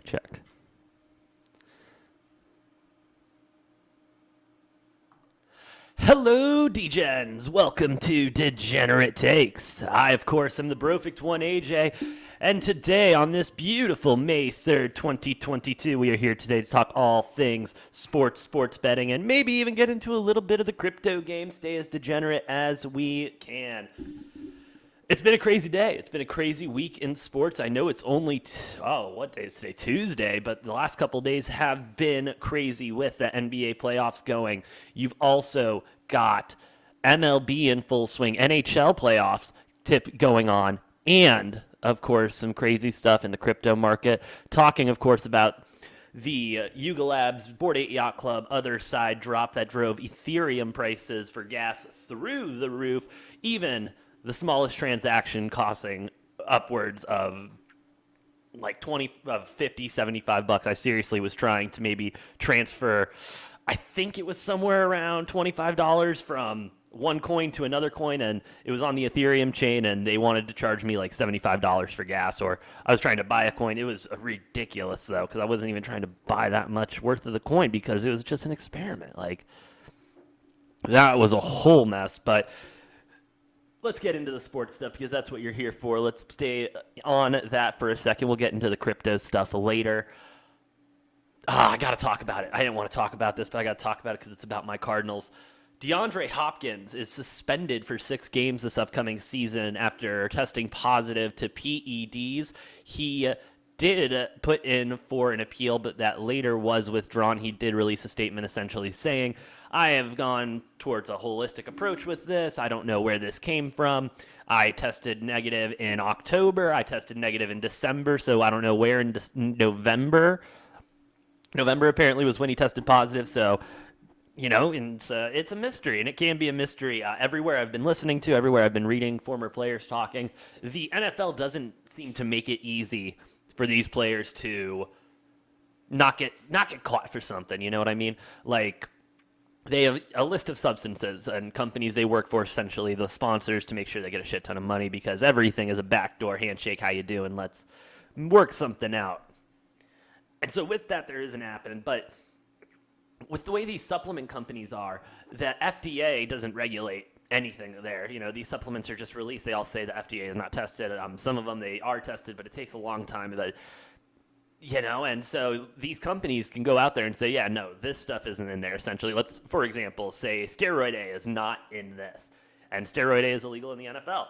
Check. Hello, Degens. Welcome to Degenerate Takes. I, of course, am the Brofect One, AJ, and today, on this beautiful May 3rd, 2022, we are here today to talk all things sports betting, and maybe even get into a little bit of the crypto game. Stay as degenerate as we can. It's been a crazy day. It's been a crazy week in sports. I know it's only, what day is today? Tuesday, but the last couple of days have been crazy with the NBA playoffs going. You've also got MLB in full swing, NHL playoffs going on, and, of course, some crazy stuff in the crypto market. Talking, of course, about the Yuga Labs Bored Ape Yacht Club other side drop that drove Ethereum prices for gas through the roof, even the smallest transaction costing upwards of like 50, 75 bucks. I seriously was trying to maybe transfer, I think it was somewhere around $25 from one coin to another coin, and it was on the Ethereum chain, and they wanted to charge me like $75 for gas, or I was trying to buy a coin. It was ridiculous, though, because I wasn't even trying to buy that much worth of the coin because it was just an experiment. Like, that was a whole mess, but let's get into the sports stuff because that's what you're here for. Let's stay on that for a second. We'll get into the crypto stuff later. I got to talk about it. I didn't want to talk about this, but I got to talk about it because it's about my Cardinals. DeAndre Hopkins is suspended for 6 games this upcoming season after testing positive to PEDs. He did put in for an appeal, but that later was withdrawn. He did release a statement essentially saying, I have gone towards a holistic approach with this. I don't know where this came from. I tested negative in October. I tested negative in December, so I don't know where in November. November apparently was when he tested positive, so, you know, and it's a mystery, and it can be a mystery. Everywhere I've been listening to, everywhere I've been reading former players talking, the NFL doesn't seem to make it easy for these players to not get caught for something, you know what I mean? Like, they have a list of substances and companies they work for, essentially the sponsors, to make sure they get a shit ton of money because everything is a backdoor handshake. How you doing? Let's work something out. And so with that, there is an happening. But with the way these supplement companies are, the FDA doesn't regulate anything there. You know, these supplements are just released. They all say the FDA is not tested. Some of them, they are tested, but it takes a long time. But you know, and so these companies can go out there and say, yeah, no, this stuff isn't in there, essentially. Let's, for example, say steroid A is not in this, and steroid A is illegal in the NFL.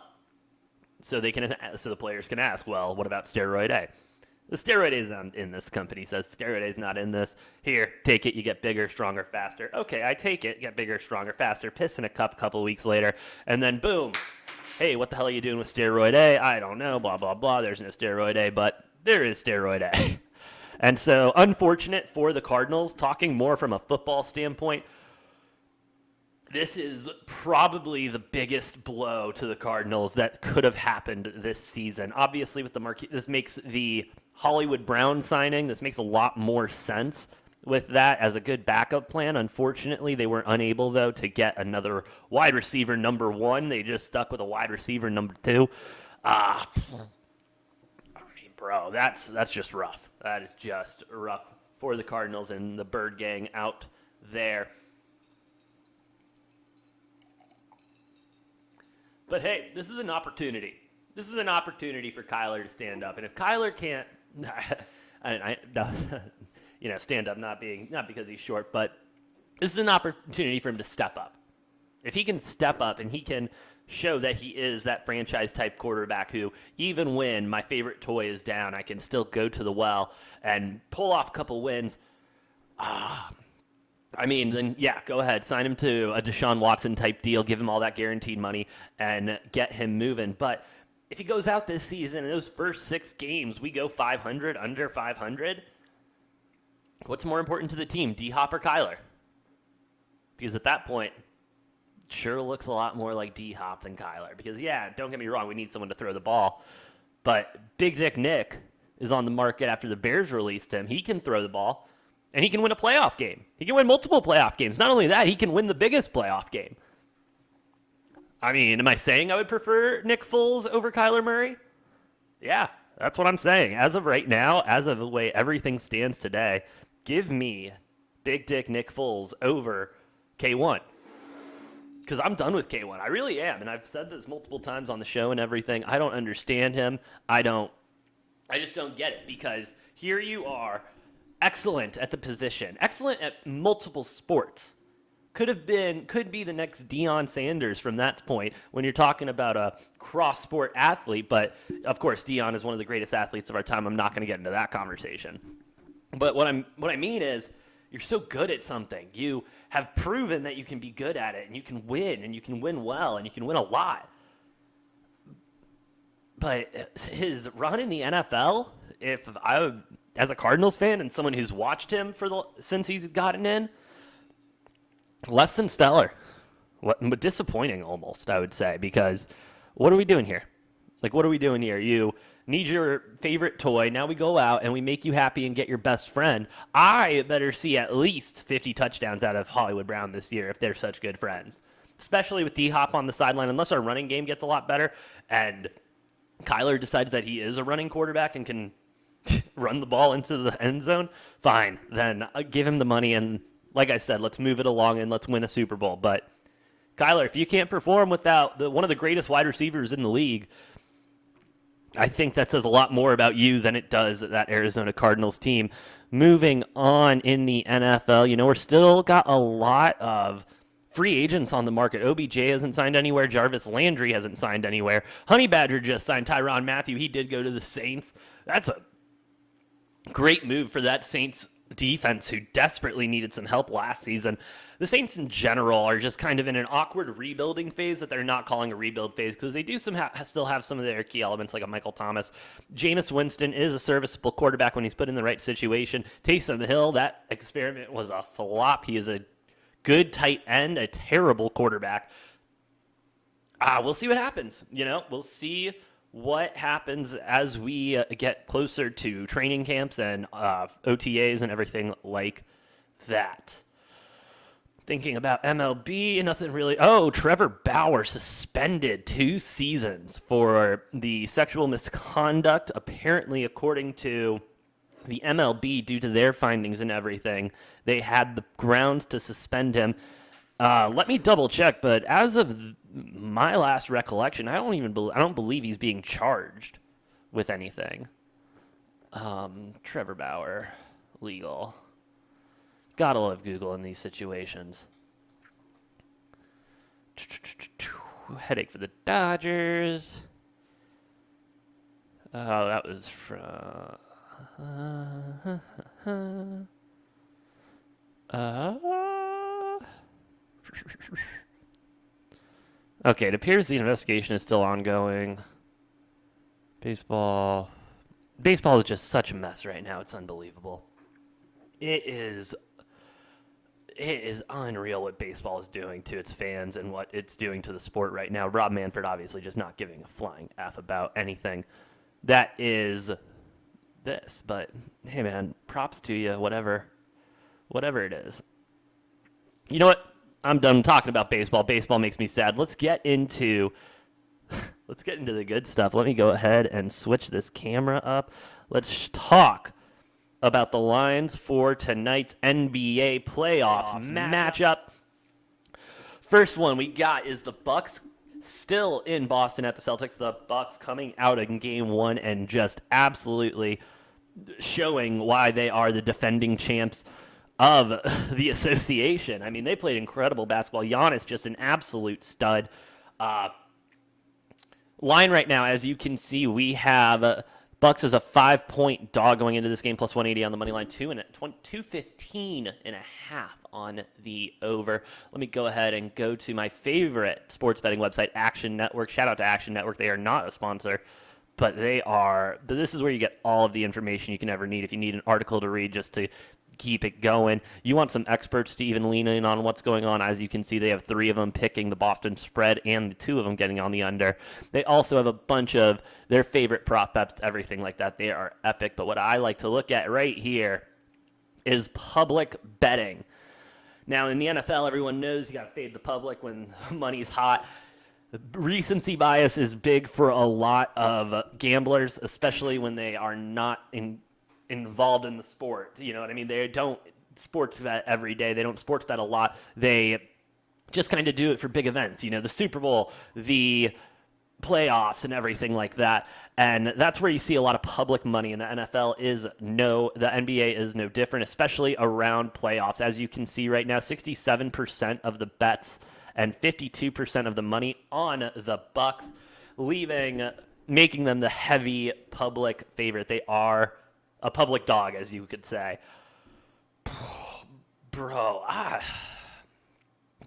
So the players can ask, well, what about steroid A? The steroid A is in this. Company says steroid A is not in this. Here, take it, you get bigger, stronger, faster. Okay, I take it, get bigger, stronger, faster, piss in a cup a couple weeks later, and then boom. Hey, what the hell are you doing with steroid A? I don't know, blah, blah, blah. There's no steroid A, but there is steroid A. And so, unfortunate for the Cardinals, talking more from a football standpoint, this is probably the biggest blow to the Cardinals that could have happened this season. Obviously, with the marquee, this makes the Hollywood Brown signing, this makes a lot more sense with that as a good backup plan. Unfortunately, they were unable, though, to get another wide receiver number 1. They just stuck with a wide receiver number 2. Bro, that's just rough. That is just rough for the Cardinals and the Bird Gang out there. But hey, this is an opportunity. This is an opportunity for Kyler to stand up. And if Kyler can't, stand up, not because he's short, but this is an opportunity for him to step up. If he can step up and he can show that he is that franchise-type quarterback who, even when my favorite toy is down, I can still go to the well and pull off a couple wins. Then, yeah, go ahead. Sign him to a Deshaun Watson-type deal. Give him all that guaranteed money and get him moving. But if he goes out this season, in those first 6 games, we go 500, under 500, what's more important to the team, D-Hop or Kyler? Because at that point, sure looks a lot more like D-Hop than Kyler. Because, yeah, don't get me wrong, we need someone to throw the ball. But Big Dick Nick is on the market after the Bears released him. He can throw the ball, and he can win a playoff game. He can win multiple playoff games. Not only that, he can win the biggest playoff game. I mean, am I saying I would prefer Nick Foles over Kyler Murray? Yeah, That's what I'm saying. As of right now, as of the way everything stands today, give me Big Dick Nick Foles over K1. Because I'm done with K1. I really am. And I've said this multiple times on the show and everything. I don't understand him. I just don't get it. Because here you are, excellent at the position, excellent at multiple sports. Could be the next Deion Sanders from that point when you're talking about a cross-sport athlete. But, of course, Deion is one of the greatest athletes of our time. I'm not going to get into that conversation. But what I mean is you're so good at something. You have proven that you can be good at it, and you can win well, and you can win a lot. But his run in the NFL, as a Cardinals fan and someone who's watched him since he's gotten in, less than stellar, but disappointing almost, I would say, because what are we doing here? Like, what are we doing here? You need your favorite toy. Now we go out and we make you happy and get your best friend. I better see at least 50 touchdowns out of Hollywood Brown this year if they're such good friends, especially with D-Hop on the sideline, unless our running game gets a lot better and Kyler decides that he is a running quarterback and can run the ball into the end zone. Fine, then give him the money and, like I said, let's move it along and let's win a Super Bowl. But, Kyler, if you can't perform without one of the greatest wide receivers in the league, I think that says a lot more about you than it does that Arizona Cardinals team. Moving on in the NFL, we're still got a lot of free agents on the market. OBJ hasn't signed anywhere. Jarvis Landry hasn't signed anywhere. Honey Badger just signed Tyrann Mathieu. He did go to the Saints. That's a great move for that Saints defense who desperately needed some help last season. The Saints in general are just kind of in an awkward rebuilding phase that they're not calling a rebuild phase because they do still have some of their key elements like a Michael Thomas. Jameis Winston is a serviceable quarterback when he's put in the right situation. Taysom Hill, that experiment was a flop. He is a good tight end, a terrible quarterback. We'll see what happens. We'll see what happens as we get closer to training camps and OTAs and everything like that. Thinking about MLB, nothing really. Oh, Trevor Bauer suspended 2 seasons for the sexual misconduct, apparently according to the MLB, due to their findings and everything. They had the grounds to suspend him. Let me double check, but as of my last recollection, I don't believe he's being charged with anything. Trevor Bauer, legal. Gotta love Google in these situations. Headache for the Dodgers. Oh, that was from... Okay, it appears the investigation is still ongoing. Baseball is just such a mess right now. It's unbelievable. It is unreal what baseball is doing to its fans and what it's doing to the sport right now. Rob Manfred obviously just not giving a flying F about anything. That is this. But, hey, man, props to you, whatever it is. You know what? I'm done talking about baseball. Baseball makes me sad. Let's get into the good stuff. Let me go ahead and switch this camera up. Let's talk about the lines for tonight's NBA playoffs matchup. First one we got is the Bucks still in Boston at the Celtics. The Bucks coming out in game 1 and just absolutely showing why they are the defending champs of the association. I mean, they played incredible basketball. Giannis, just an absolute stud. Line right now, as you can see, we have Bucks as a 5-point dog going into this game, plus 180 on the money line, 215 and a half on the over. Let me go ahead and go to my favorite sports betting website, Action Network. Shout out to Action Network. They are not a sponsor, but this is where you get all of the information you can ever need. If you need an article to read just to keep it going, you want some experts to even lean in on what's going on. As you can see, they have 3 of them picking the Boston spread and the 2 of them getting on the under. They also have a bunch of their favorite prop bets, everything like that. They are epic. But what I like to look at right here is public betting. Now, in the NFL, everyone knows you got to fade the public when money's hot. Recency bias is big for a lot of gamblers, especially when they are not involved in the sport. You know what I mean? They don't sports bet every day. They don't sports bet a lot. They just kind of do it for big events. You know, the Super Bowl, the playoffs, and everything like that. And that's where you see a lot of public money. And the NFL the NBA is no different, especially around playoffs. As you can see right now, 67% of the bets and 52% of the money on the Bucks, making them the heavy public favorite. They are a public dog, as you could say. Bro,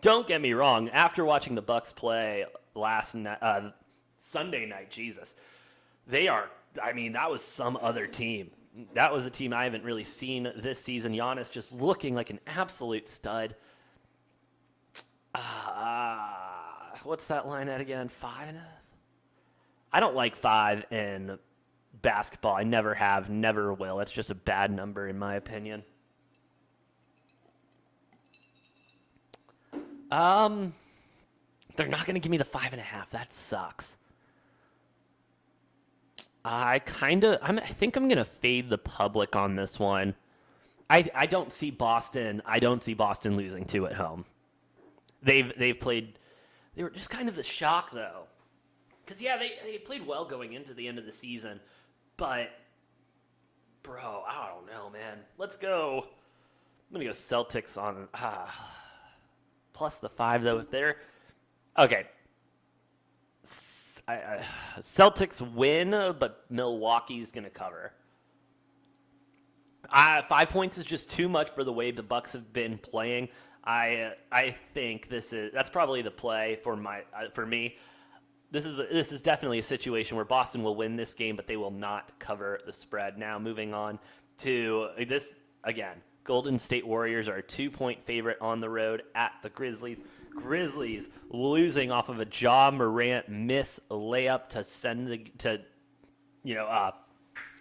don't get me wrong. After watching the Bucks play Sunday night, Jesus, that was some other team. That was a team I haven't really seen this season. Giannis just looking like an absolute stud. What's that line at again? 5.5? I don't like 5 in basketball. I never have, never will. It's just a bad number in my opinion. They're not going to give me the 5.5. That sucks. I think I'm going to fade the public on this one. I don't see Boston. I don't see Boston losing 2 at home. They've played. They were just kind of the shock though, because they played well going into the end of the season, but bro, I don't know, man. Let's go. I'm gonna go Celtics on plus the 5 though. If they're okay, Celtics win, but Milwaukee's gonna cover. 5 points is just too much for the way the Bucks have been playing. I think that's probably the play for me. This is definitely a situation where Boston will win this game, but they will not cover the spread. Now moving on to this again. Golden State Warriors are a 2-point favorite on the road at the Grizzlies. Grizzlies losing off of a Ja Morant miss layup to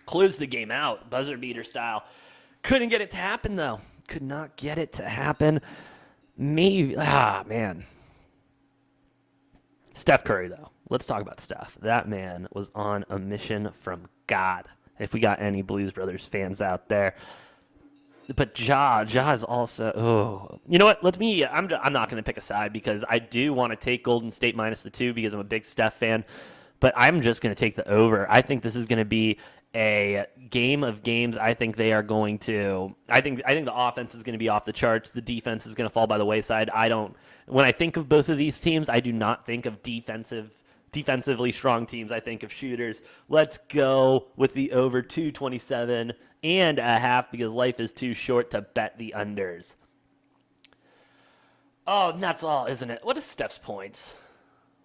close the game out, buzzer beater style. Couldn't get it to happen though. Could not get it to happen. Man. Steph Curry, though. Let's talk about Steph. That man was on a mission from God. If we got any Blues Brothers fans out there. But Ja is also, you know what? I'm not going to pick a side because I do want to take Golden State minus the 2 because I'm a big Steph fan. But I'm just going to take the over. I think this is going to be a game of games. I think they are going to. I think the offense is going to be off the charts. The defense is going to fall by the wayside. When I think of both of these teams, I do not think of defensively strong teams. I think of shooters. Let's go with the over 227.5 because life is too short to bet the unders. Oh, and that's all, isn't it? What is Steph's points?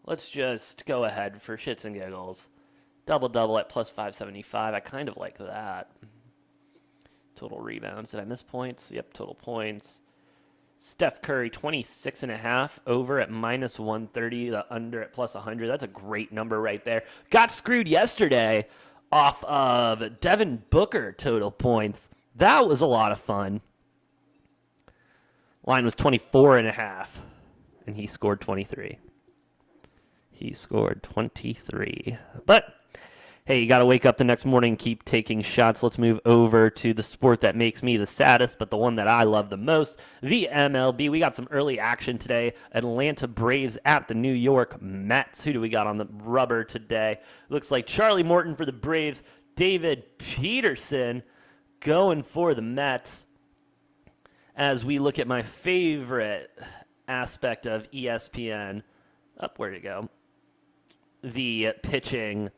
Let's just go ahead for shits and giggles. Double-double at plus 575. I kind of like that. Total rebounds. Did I miss points? Yep, total points. Steph Curry, 26.5. Over at minus 130. The under at plus 100. That's a great number right there. Got screwed yesterday off of Devin Booker total points. That was a lot of fun. Line was 24.5. And he scored 23. He scored 23. But, hey, you got to wake up the next morning and keep taking shots. Let's move over to the sport that makes me the saddest, but the one that I love the most, the MLB. We got some early action today. Atlanta Braves at the New York Mets. Who do we got on the rubber today? Looks like Charlie Morton for the Braves. David Peterson going for the Mets. As we look at my favorite aspect of ESPN. Where'd it go? The pitcher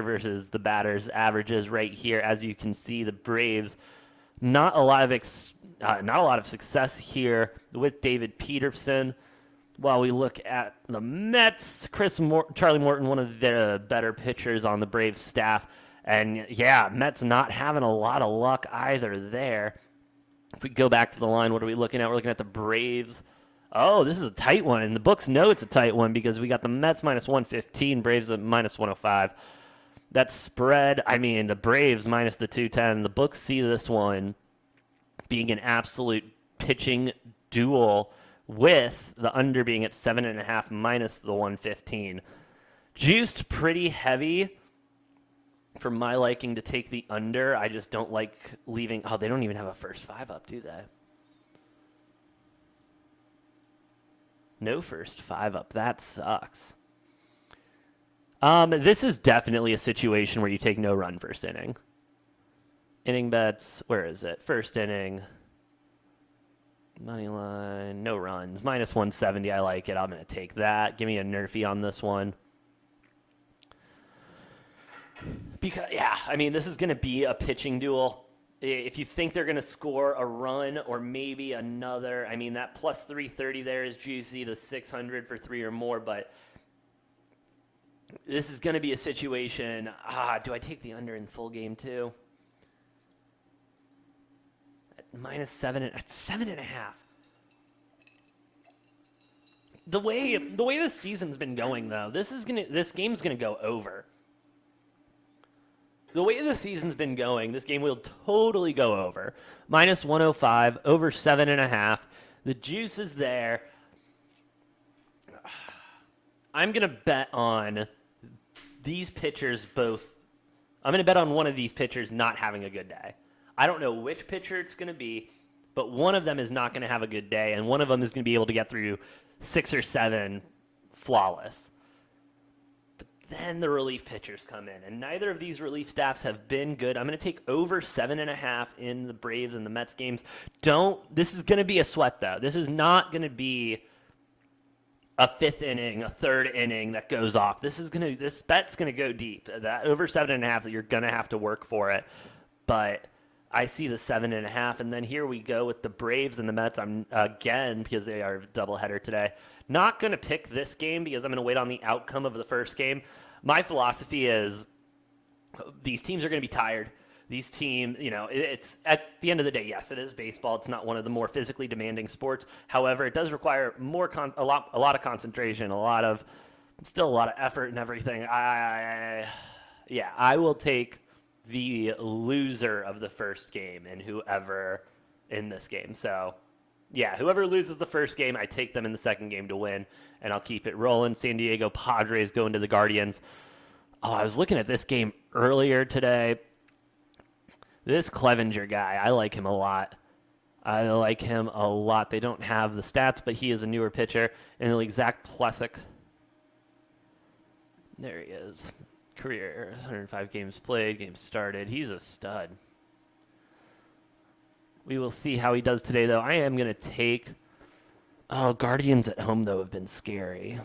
versus the batters averages right here. As you can see, the Braves not a lot of success here with David Peterson. While we look at the Mets, Charlie Morton, one of the better pitchers on the Braves staff, and yeah, Mets not having a lot of luck either there. If we go back to the line, what are we looking at? We're looking at the Braves. Oh, this is a tight one, and the books know it's a tight one because we got the Mets minus 115, Braves at minus 105. That spread, the Braves minus the 210. The books see this one being an absolute pitching duel with the under being at 7.5 minus the 115. Juiced pretty heavy for my liking to take the under. I just don't like leaving. Oh, they don't even have a first 5 up, do they? No first 5 up. That sucks. This is definitely a situation where you take no run first inning. Inning bets, where is it? First inning. Money line, no runs. Minus 170, I like it. I'm going to take that. Give me a nerfy on this one. Because, yeah, I mean, this is going to be a pitching duel. If you think they're going to score a run or maybe another, I mean, that plus 330 there is juicy, the 600 for 3 or more, but this is going to be a situation. Do I take the under in full game too? At minus 7, at 7.5. The way this season's been going, though, this game's gonna go over. The way the season's been going, this game will totally go over. Minus 105, over 7.5. The juice is there. I'm going to bet on these pitchers both. I'm going to bet on one of these pitchers not having a good day. I don't know which pitcher it's going to be, but one of them is not going to have a good day, and one of them is going to be able to get through 6 or 7 flawless. But then the relief pitchers come in, and neither of these relief staffs have been good. I'm going to take over 7.5 in the Braves and the Mets games. This is going to be a sweat, though. This is not going to be a 5th inning, a 3rd inning that goes off. This bet's going to go deep. That over 7.5, you're going to have to work for it. But I see the 7.5, and then here we go with the Braves and the Mets. I'm again, because they are a doubleheader today, not going to pick this game because I'm going to wait on the outcome of the first game. My philosophy is these teams are going to be tired. These teams, it's at the end of the day, yes, it is baseball. It's not one of the more physically demanding sports. However, it does require a lot of concentration, still a lot of effort and everything. I will take the loser of the first game and whoever in this game. So, yeah, whoever loses the first game, I take them in the second game to win, and I'll keep it rolling. San Diego Padres going to the Guardians. Oh, I was looking at this game earlier today. This Clevenger guy, I like him a lot. They don't have the stats, but he is a newer pitcher. In the league, Zach Plessick. There he is. Career, 105 games played, games started. He's a stud. We will see how he does today, though. I am going to take... Guardians at home, though, have been scary.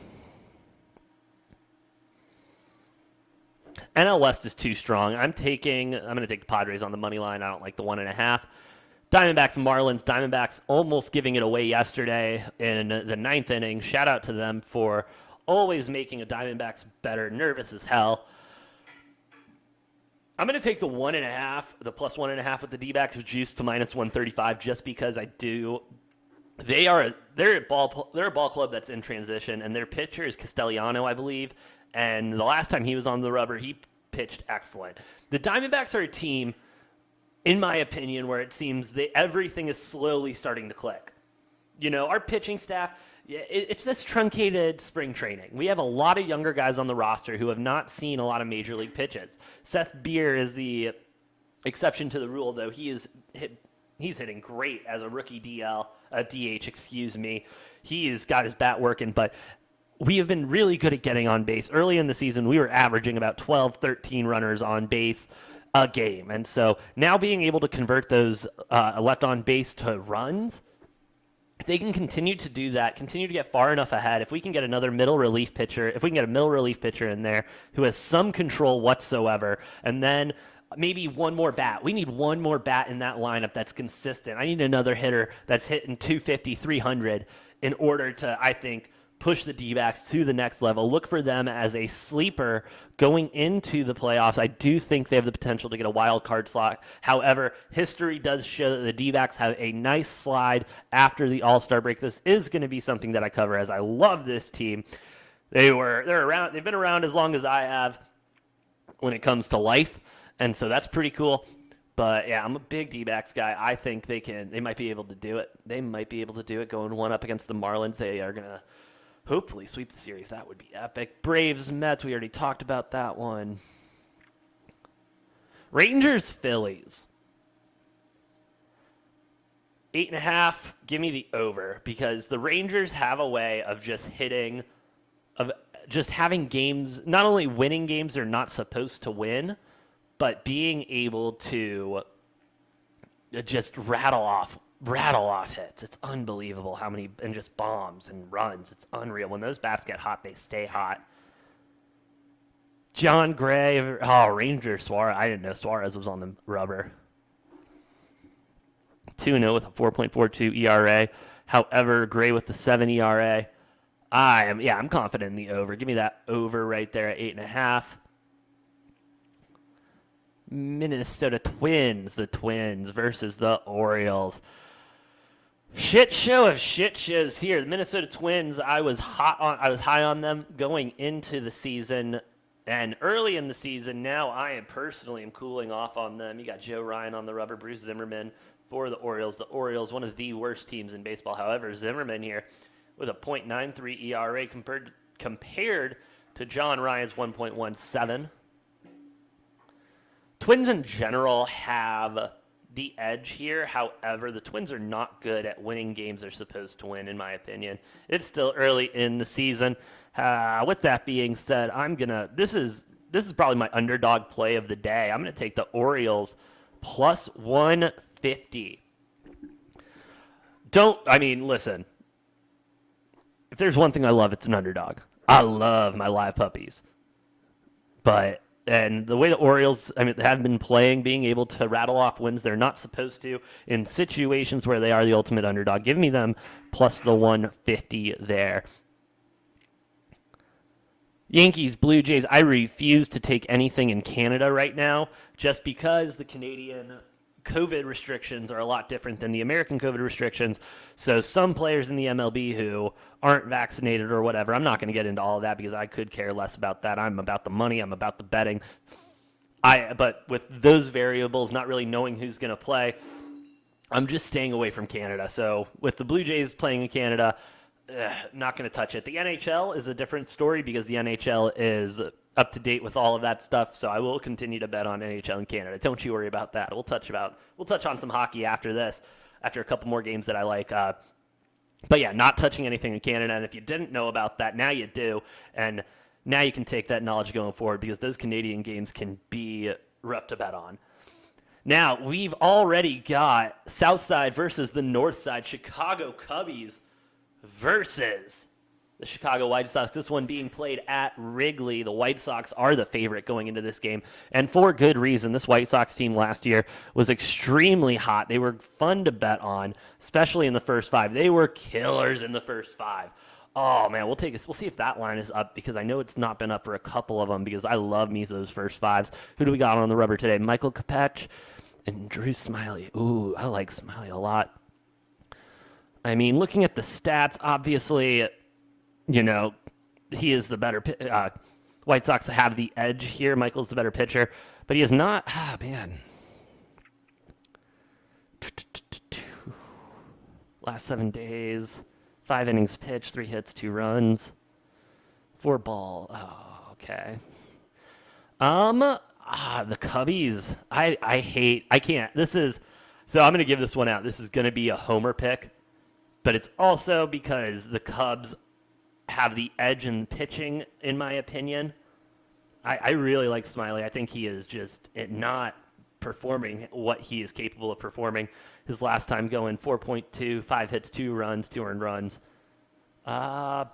NL West is too strong. I'm going to take the Padres on the money line. I don't like the 1.5. Diamondbacks, Marlins. Diamondbacks almost giving it away yesterday in the 9th inning. Shout out to them for always making a Diamondbacks better. Nervous as hell. I'm going to take the 1.5, the plus 1.5 with the D-backs with juice to minus 135 just because I do. They're a ball club that's in transition, and their pitcher is Castellanos, I believe. And the last time he was on the rubber, he pitched excellent. The Diamondbacks are a team, in my opinion, where it seems that everything is slowly starting to click. Our pitching staff, it's this truncated spring training. We have a lot of younger guys on the roster who have not seen a lot of major league pitches. Seth Beer is the exception to the rule, though. He's hitting great as a rookie DH, excuse me. He's got his bat working, but we have been really good at getting on base. Early in the season, we were averaging about 12, 13 runners on base a game. And so now being able to convert those left on base to runs, if they can continue to do that, continue to get far enough ahead, if we can get another middle relief pitcher, if we can get a middle relief pitcher in there who has some control whatsoever, and then maybe one more bat. We need one more bat in that lineup that's consistent. I need another hitter that's hitting 250, 300 in order to, I think, push the D-backs to the next level. Look for them as a sleeper going into the playoffs. I do think they have the potential to get a wild card slot. However, history does show that the D-backs have a nice slide after the All-Star break. This is going to be something that I cover as I love this team. They've been around as long as I have when it comes to life, and so that's pretty cool. But yeah, I'm a big D-backs guy. I think they might be able to do it. They might be able to do it going one up against the Marlins. They are going to hopefully sweep the series. That would be epic. Braves, Mets, we already talked about that one. Rangers, Phillies. 8.5, give me the over, because the Rangers have a way of just having games, not only winning games they're not supposed to win, but being able to just rattle off hits. It's unbelievable how many, and just bombs and runs. It's unreal. When those bats get hot, they stay hot. John Gray, Ranger Suarez. I didn't know Suarez was on the rubber. 2-0 with a 4.42 ERA. However, Gray with the 7 ERA. I'm confident in the over. Give me that over right there at 8.5. Minnesota Twins, the Twins versus the Orioles. Shit show of shit shows here. The Minnesota Twins, I was high on them going into the season and early in the season. Now I am cooling off on them. You got Joe Ryan on the rubber, Bruce Zimmerman for the Orioles. The Orioles, one of the worst teams in baseball. However, Zimmerman here with a .93 ERA compared to John Ryan's 1.17. Twins in general have the edge here. However, the Twins are not good at winning games they're supposed to win, in my opinion. It's still early in the season. With that being said, this is probably my underdog play of the day. I'm gonna take the Orioles plus 150. Listen. If there's one thing I love, it's an underdog. I love my live puppies. And the way the Orioles, have been playing, being able to rattle off wins they're not supposed to in situations where they are the ultimate underdog. Give me them plus the 150 there. Yankees, Blue Jays, I refuse to take anything in Canada right now just because the Canadian COVID restrictions are a lot different than the American COVID restrictions. So some players in the MLB who aren't vaccinated or whatever, I'm not going to get into all of that because I could care less about that. I'm about the money. I'm about the betting. But with those variables, not really knowing who's going to play, I'm just staying away from Canada. So with the Blue Jays playing in Canada, not going to touch it. The NHL is a different story because the NHL is up to date with all of that stuff. So I will continue to bet on NHL in Canada. Don't you worry about that. We'll touch on some hockey after this, after a couple more games that I like. But yeah, not touching anything in Canada. And if you didn't know about that, now you do. And now you can take that knowledge going forward because those Canadian games can be rough to bet on. Now, we've already got Southside versus the Northside, Chicago Cubbies versus the Chicago White Sox. This one being played at Wrigley. The White Sox are the favorite going into this game, and for good reason. This White Sox team last year was extremely hot. They were fun to bet on, especially in the first five. They were killers in the first five. Oh, man, we'll see if that line is up because I know it's not been up for a couple of them because I love me those first fives. Who do we got on the rubber today? Michael Kopech and Drew Smyly. Ooh, I like Smyly a lot. Looking at the stats, obviously, he is the better White Sox have the edge here. Michael's the better pitcher, but he is not. Last 7 days, 5 innings pitched, 3 hits, 2 runs, 4 ball. Oh, okay. The Cubbies. I can't. So I'm going to give this one out. This is going to be a homer pick. But it's also because the Cubs have the edge in pitching, in my opinion. I really like Smyly. I think he is just not performing what he is capable of performing. His last time going 4.2, 5 hits, 2 runs, 2 earned runs. Yeah,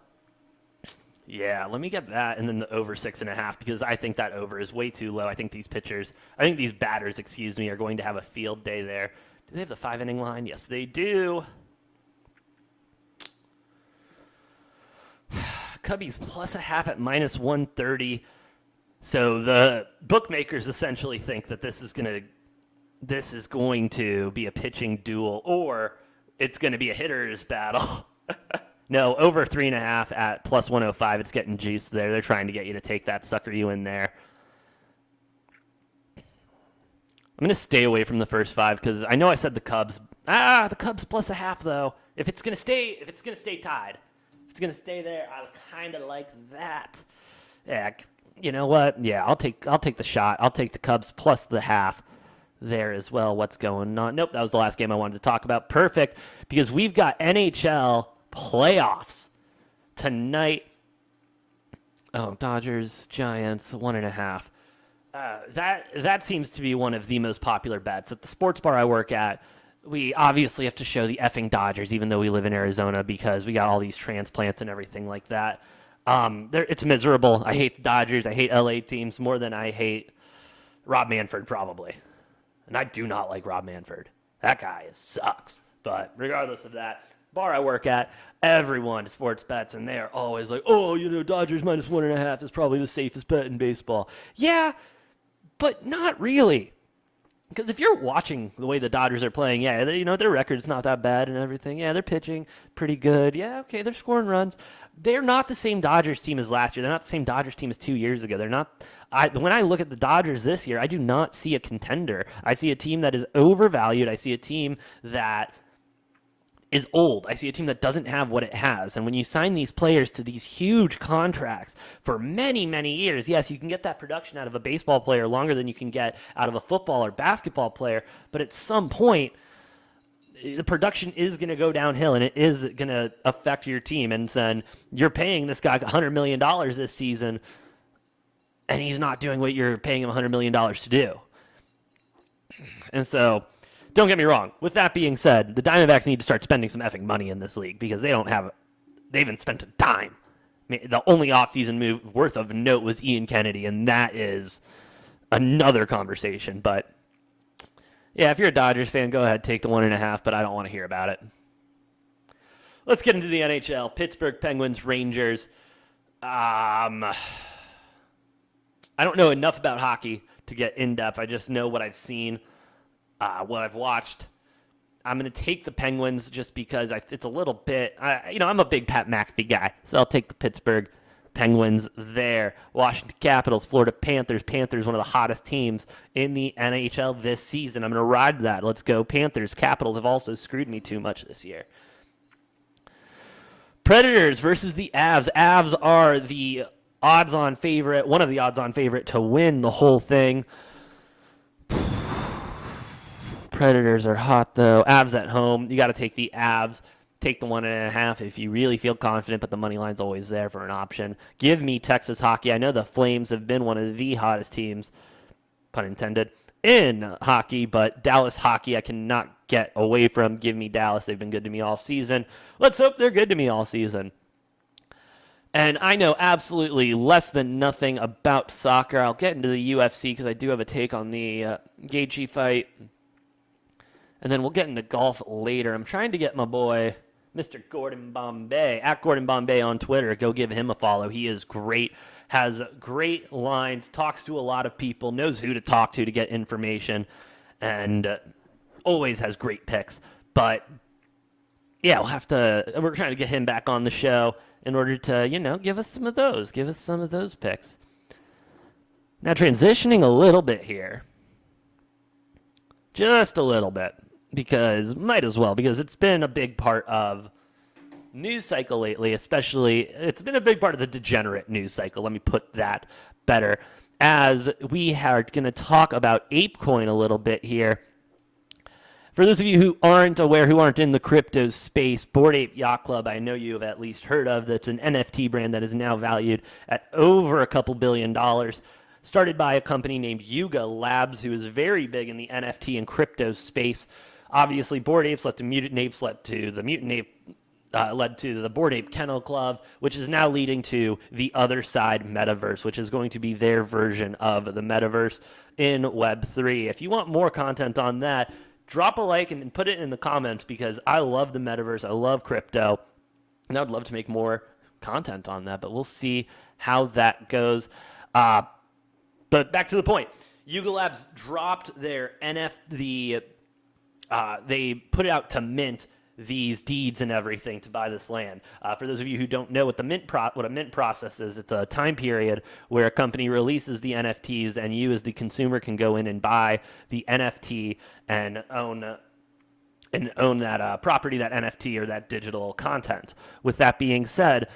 let me get that and then the over 6.5 because I think that over is way too low. I think these batters, are going to have a field day there. Do they have the 5-inning line? Yes, they do. Cubbies plus a half at minus 130. So the bookmakers essentially think that this is going to be a pitching duel or it's going to be a hitter's battle. No, over 3.5 at plus 105. It's getting juiced there. They're trying to get you to take that, sucker you in there. I'm going to stay away from the first 5 because I know I said the Cubs. The Cubs plus a half, though. If it's going to stay tied, if it's going to stay there, I kind of like that. Yeah, you know what? Yeah, I'll take the shot. I'll take the Cubs plus the half there as well. What's going on? Nope, that was the last game I wanted to talk about. Perfect, because we've got NHL playoffs tonight. Oh, Dodgers, Giants, 1.5. That seems to be one of the most popular bets. At the sports bar I work at, we obviously have to show the effing Dodgers, even though we live in Arizona, because we got all these transplants and everything like that. It's miserable. I hate the Dodgers. I hate LA teams more than I hate Rob Manfred, probably. And I do not like Rob Manfred. That guy sucks. But regardless of that, bar I work at, everyone sports bets, and they're always like, oh, Dodgers minus 1.5 is probably the safest bet in baseball. Yeah, but not really. Because if you're watching the way the Dodgers are playing, yeah, their record's not that bad and everything. Yeah, they're pitching pretty good. Yeah, okay, they're scoring runs. They're not the same Dodgers team as last year. They're not the same Dodgers team as 2 years ago. They're not. When I look at the Dodgers this year, I do not see a contender. I see a team that is overvalued. I see a team that is old. I see a team that doesn't have what it has. And when you sign these players to these huge contracts for many, many years, yes, you can get that production out of a baseball player longer than you can get out of a football or basketball player. But at some point, the production is going to go downhill, and it is going to affect your team. And then you're paying this guy $100 million this season, and he's not doing what you're paying him $100 million to do. And so, don't get me wrong. With that being said, the Diamondbacks need to start spending some effing money in this league because they haven't spent a dime. I mean, the only offseason move worth of note was Ian Kennedy, and that is another conversation. But yeah, if you're a Dodgers fan, go ahead, take the 1.5, but I don't want to hear about it. Let's get into the NHL. Pittsburgh Penguins, Rangers. I don't know enough about hockey to get in depth. I just know what I've seen. What I've watched. I'm going to take the Penguins just because it's a little bit, I'm a big Pat McAfee guy, so I'll take the Pittsburgh Penguins there. Washington Capitals, Florida Panthers. Panthers, one of the hottest teams in the NHL this season. I'm going to ride that. Let's go Panthers. Capitals have also screwed me too much this year. Predators versus the Avs. Avs are the odds-on favorite, one of the odds-on favorite to win the whole thing. Predators are hot, though. Avs at home. You got to take the Avs. Take the 1.5 if you really feel confident, but the money line's always there for an option. Give me Texas hockey. I know the Flames have been one of the hottest teams, pun intended, in hockey, but Dallas hockey I cannot get away from. Give me Dallas. They've been good to me all season. Let's hope they're good to me all season. And I know absolutely less than nothing about soccer. I'll get into the UFC because I do have a take on the Gaethje fight. And then we'll get into golf later. I'm trying to get my boy, Mr. Gordon Bombay, at Gordon Bombay on Twitter. Go give him a follow. He is great, has great lines, talks to a lot of people, knows who to talk to get information, and always has great picks. But, yeah, we're trying to get him back on the show in order to, give us some of those picks. Now, transitioning a little bit here. Just a little bit. Because it's been a big part of news cycle lately, especially it's been a big part of the degenerate news cycle. Let me put that better. As we are going to talk about ApeCoin a little bit here. For those of you who aren't aware, who aren't in the crypto space, Bored Ape Yacht Club, I know you have at least heard of. That's an NFT brand that is now valued at over a couple $2 billion. Started by a company named Yuga Labs, who is very big in the NFT and crypto space. Obviously, Bored Apes led to Mutant Apes, led to the Mutant Ape, led to the Bored Ape Kennel Club, which is now leading to the Other Side Metaverse, which is going to be their version of the Metaverse in Web3. If you want more content on that, drop a like and put it in the comments because I love the Metaverse. I love crypto, and I would love to make more content on that, but we'll see how that goes. But back to the point. Yuga Labs dropped their they put it out to mint these deeds and everything to buy this land. For those of you who don't know what what a mint process is, it's a time period where a company releases the NFTs and you as the consumer can go in and buy the NFT and own that property, that NFT, or that digital content. With that being said,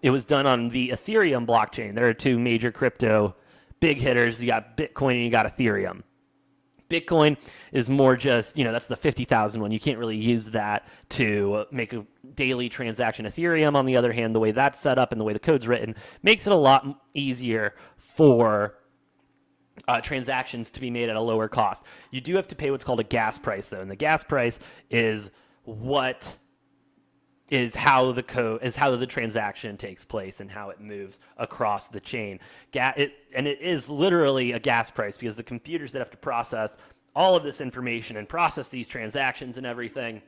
it was done on the Ethereum blockchain. There are two major crypto big hitters. You got Bitcoin and you got Ethereum. Bitcoin is more just, that's the 50,000 one. You can't really use that to make a daily transaction. Ethereum, on the other hand, the way that's set up and the way the code's written, makes it a lot easier for transactions to be made at a lower cost. You do have to pay what's called a gas price, though, and the gas price is how the transaction takes place and how it moves across the chain. It is literally a gas price because the computers that have to process all of this information and process these transactions and everything,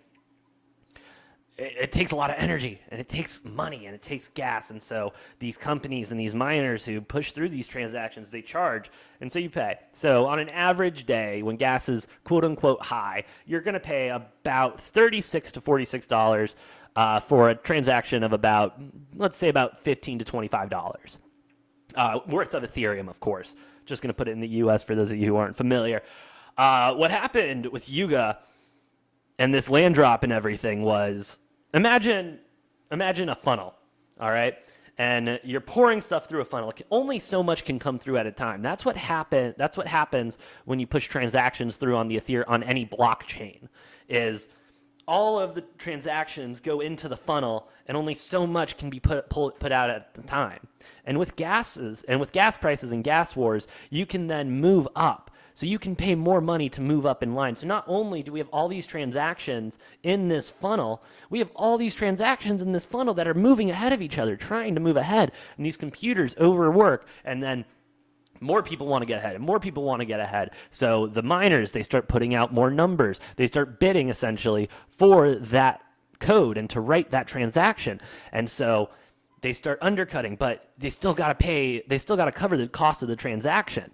it takes a lot of energy and it takes money and it takes gas. And so these companies and these miners who push through these transactions, they charge, and so you pay. So on an average day when gas is quote unquote high, you're going to pay about $36 to $46 for a transaction of about, let's say, about $15 to $25 worth of Ethereum, of course. Just going to put it in the US for those of you who aren't familiar. What happened with Yuga and this land drop and everything was, imagine a funnel, all right? And you're pouring stuff through a funnel. Only so much can come through at a time. That's what happens when you push transactions through on any blockchain. Is all of the transactions go into the funnel, and only so much can be put out at the time. And with gas prices and gas wars, you can then move up. So you can pay more money to move up in line. So not only do we have all these transactions in this funnel, we have all these transactions in this funnel that are moving ahead of each other, trying to move ahead. And these computers overwork, and then more people want to get ahead, and more people want to get ahead. So the miners, they start putting out more numbers. They start bidding, essentially, for that code and to write that transaction. And so they start undercutting, but they still got to pay. They still got to cover the cost of the transaction.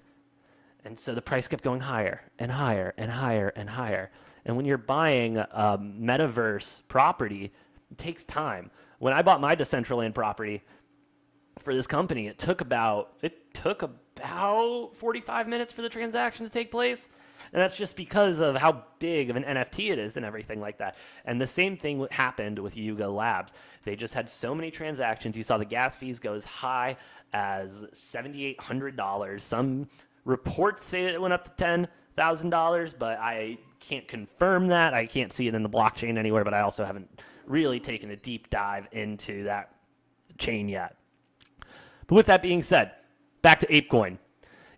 And so the price kept going higher and higher and higher and higher. And when you're buying a metaverse property, it takes time. When I bought my Decentraland property for this company, it took about 45 minutes for the transaction to take place. And that's just because of how big of an NFT it is and everything like that. And the same thing happened with Yuga Labs. They just had so many transactions. You saw the gas fees go as high as $7,800. Some reports say it went up to $10,000, but I can't confirm that. I can't see it in the blockchain anywhere, but I also haven't really taken a deep dive into that chain yet. But with that being said, back to ApeCoin.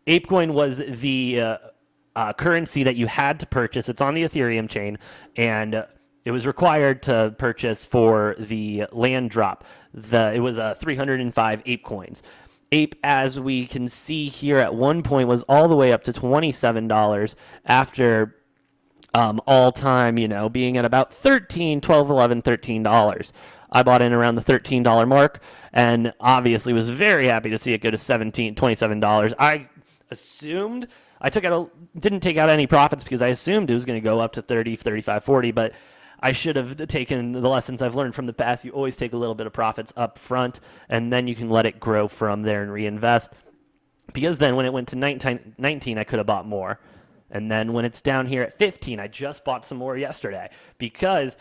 ApeCoin was the currency that you had to purchase. It's on the Ethereum chain, and it was required to purchase for the land drop. It was 305 ApeCoins. Ape, as we can see here, at one point was all the way up to $27 after all time, being at about $13, $12, $11, $13. I bought in around the $13 mark and obviously was very happy to see it go to $27. I assumed, didn't take out any profits because I assumed it was going to go up to 30, 35, 40, but I should have taken the lessons I've learned from the past. You always take a little bit of profits up front, and then you can let it grow from there and reinvest. Because then when it went to 19, I could have bought more. And then when it's down here at 15, I just bought some more yesterday. Because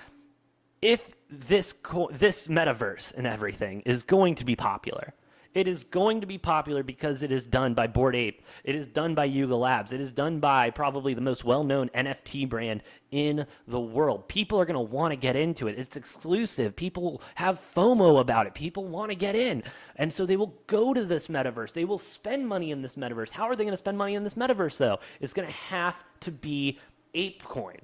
if this metaverse and everything is going to be popular, it is going to be popular because it is done by Bored Ape. It is done by Yuga Labs. It is done by probably the most well-known NFT brand in the world. People are going to want to get into it. It's exclusive. People have FOMO about it. People want to get in. And so they will go to this metaverse. They will spend money in this metaverse. How are they going to spend money in this metaverse, though? It's going to have to be ApeCoin.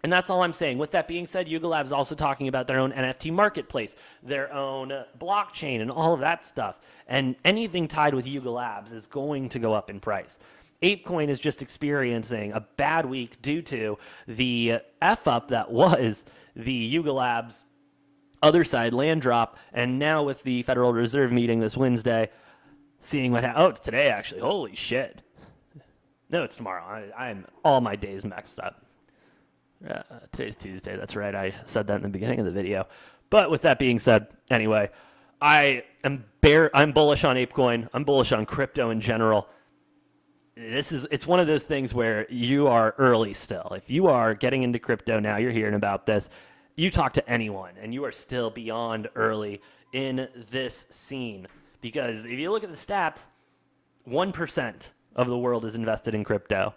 And that's all I'm saying. With that being said, Yuga Labs is also talking about their own NFT marketplace, their own blockchain, and all of that stuff. And anything tied with Yuga Labs is going to go up in price. ApeCoin is just experiencing a bad week due to the F-up that was the Yuga Labs other side land drop. And now with the Federal Reserve meeting this Wednesday, seeing what it's today, actually. Holy shit. No, it's tomorrow. I'm all my days mixed up. Today's Tuesday. That's right. I said that in the beginning of the video. But with that being said, anyway, I'm bullish on ApeCoin. I'm bullish on crypto in general. It's one of those things where you are early still. If you are getting into crypto now, you're hearing about this. You talk to anyone, and you are still beyond early in this scene. Because if you look at the stats, 1% of the world is invested in crypto.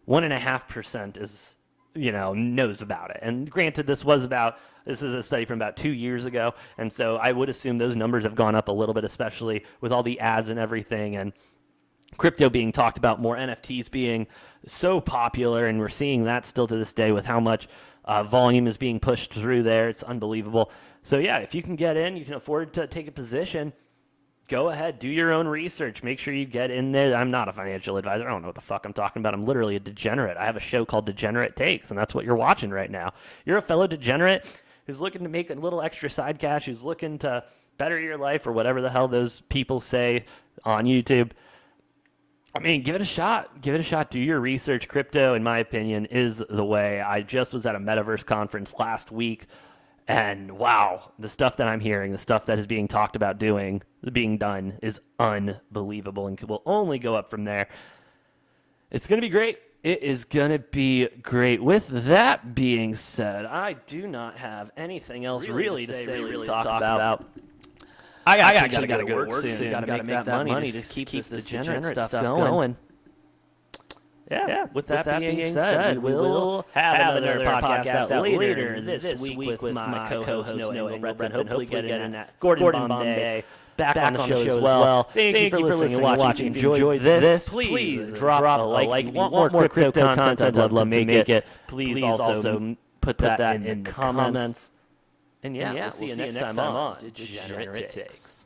1.5% is, knows about it. And granted, this is a study from about 2 years ago. And so I would assume those numbers have gone up a little bit, especially with all the ads and everything. And crypto being talked about more, NFTs being so popular. And we're seeing that still to this day with how much volume is being pushed through there. It's unbelievable. So yeah, if you can get in, you can afford to take a position. Go ahead, do your own research. Make sure you get in there. I'm not a financial advisor. I don't know what the fuck I'm talking about. I'm literally a degenerate. I have a show called Degenerate Takes, and that's what you're watching right now. You're a fellow degenerate who's looking to make a little extra side cash, who's looking to better your life or whatever the hell those people say on YouTube. I mean, give it a shot. Give it a shot. Do your research. Crypto, in my opinion, is the way. I just was at a metaverse conference last week, and wow, the stuff that I'm hearing, the stuff that is being talked about being done is unbelievable and will only go up from there. It's going to be great. It is going to be great. With that being said, I do not have anything else really to talk about. I actually got to go to work soon. Got to make that money to keep this degenerate stuff going. Yeah. With that being said, we'll have another podcast out later this week with my co-host Noah Englebrets, and hopefully get in Gordon Bombay back on the show as well. Thank you for listening and watching. If you enjoyed this, please drop a like. If you want more crypto content, I'd love to make it. Please also put that in the comments. And yeah, we'll see you next time on Degenerate Takes.